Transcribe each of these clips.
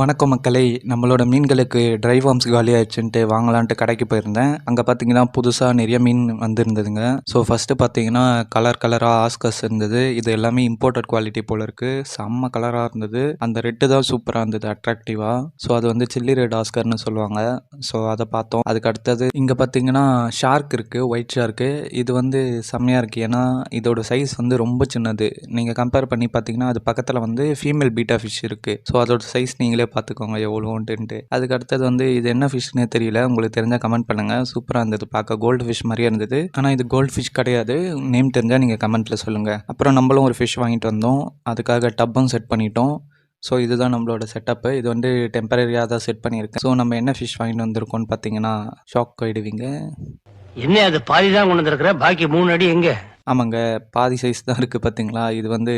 வணக்கம் மக்களே! நம்மளோட மீன்களுக்கு ட்ரை வார்ம்ஸ் காலியாயிடுச்சுன்ட்டு வாங்கலான்ட்டு கடைக்கு போயிருந்தேன். அங்கே பார்த்தீங்கன்னா, புதுசா நிறைய மீன் வந்திருந்ததுங்க. ஸோ ஃபர்ஸ்ட்டு பார்த்தீங்கன்னா, கலரா ஆஸ்கர்ஸ் இருந்தது. இது எல்லாமே இம்போர்ட்டட் குவாலிட்டி போல இருக்கு. செம்ம கலரா இருந்தது. அந்த ரெட்டு தான் சூப்பரா இருந்தது அட்ராக்டிவா. ஸோ அது வந்து சில்லி ரெட் ஆஸ்கர்ன்னு சொல்லுவாங்க. ஸோ அதை பார்த்தோம். அதுக்கு அடுத்தது இங்கே பார்த்தீங்கன்னா, ஷார்க் இருக்கு. White shark. இது வந்து செம்மையா இருக்கு. ஏன்னா, இதோட சைஸ் வந்து ரொம்ப சின்னது. நீங்க கம்பேர் பண்ணி பார்த்தீங்கன்னா, அது பக்கத்துல வந்து ஃபீமேல் பீட்டா ஃபிஷ் இருக்கு. ஸோ அதோட சைஸ் நீங்களே பார்த்துக்கோங்க எவ்வளோன்ட்டு. அதுக்கு அடுத்தது வந்து இது என்ன ஃபிஷ்னே தெரியல. உங்களுக்கு தெரிஞ்சா கமெண்ட் பண்ணுங்க. சூப்பராக இருந்தது. பார்க்க கோல்டு ஃபிஷ் மாதிரியே இருந்தது. ஆனால் இது கோல்டு ஃபிஷ் கிடையாது. நேம் தெரிஞ்சா நீங்கள் கமெண்ட்ல சொல்லுங்க. அப்புறம் நம்மளும் ஒரு ஃபிஷ் வாங்கிட்டு வந்தோம். அதுக்காக டப்பும் செட் பண்ணிட்டோம். ஸோ இதுதான் நம்மளோட செட்டப்பு. இது வந்து டெம்பரரியாக தான் செட் பண்ணியிருக்கேன். ஸோ நம்ம என்ன ஃபிஷ் வாங்கிட்டு வந்திருக்கோம்னு பார்த்தீங்கன்னா, ஷாக் ஆயிடுவீங்க. என்ன அது பாதி தான் கொண்டு வந்திருக்கிற, பாக்கி 3 அடி எங்க? ஆமாங்க. பாதி சைஸ் தான் இருக்குது பார்த்தீங்களா? இது வந்து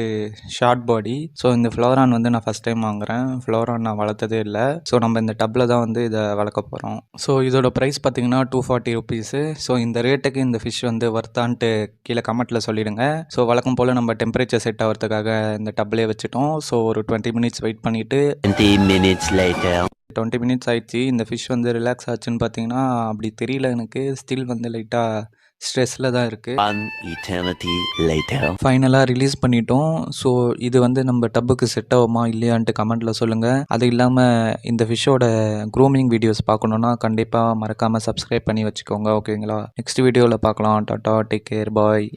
ஷார்ட் பாடி. ஸோ இந்த ஃப்ளோரான் வந்து நான் ஃபஸ்ட் டைம் வாங்குறேன். ஃப்ளோரான் நான் வளர்த்ததே இல்லை. ஸோ நம்ம இந்த டப்பில் தான் வந்து இதை வளர்க்க போகிறோம். ஸோ இதோட ப்ரைஸ் பார்த்தீங்கன்னா ₹240. ஸோ இந்த ரேட்டுக்கு இந்த ஃபிஷ் வந்து வர்த்தான்ட்டு கீழே கமெண்ட்டில் சொல்லிடுங்க. ஸோ வழக்கம் போல் நம்ம டெம்பரேச்சர் செட் ஆகிறதுக்காக இந்த டப்லேயே வச்சுட்டோம். ஸோ ஒரு 20 மினிட்ஸ் வெயிட் பண்ணிவிட்டு 20 minutes later. 20 மினிட்ஸ் ஆயிடுச்சு. இந்த ஃபிஷ் வந்து ரிலாக்ஸ் ஆச்சுன்னு பார்த்தீங்கன்னா, அப்படி தெரியல எனக்கு. ஸ்டில் வந்து லைட்டாக ஸ்ட்ரெஸ்ஸில் தான் இருக்குது. 1 eternity later. ஃபைனலாக ரிலீஸ் பண்ணிட்டோம். ஸோ இது வந்து நம்ம டப்புக்கு செட் ஆகுமா இல்லையான்ட்டு கமெண்ட்டில் சொல்லுங்கள். அது இல்லாமல் இந்த ஃபிஷ்ஷோட க்ரூமிங் வீடியோஸ் பார்க்கணுன்னா கண்டிப்பாக மறக்காமல் சப்ஸ்கிரைப் பண்ணி வச்சுக்கோங்க. ஓகேங்களா? நெக்ஸ்ட் வீடியோவில் பார்க்கலாம். டாட்டா, டேக் கேர், பாய்.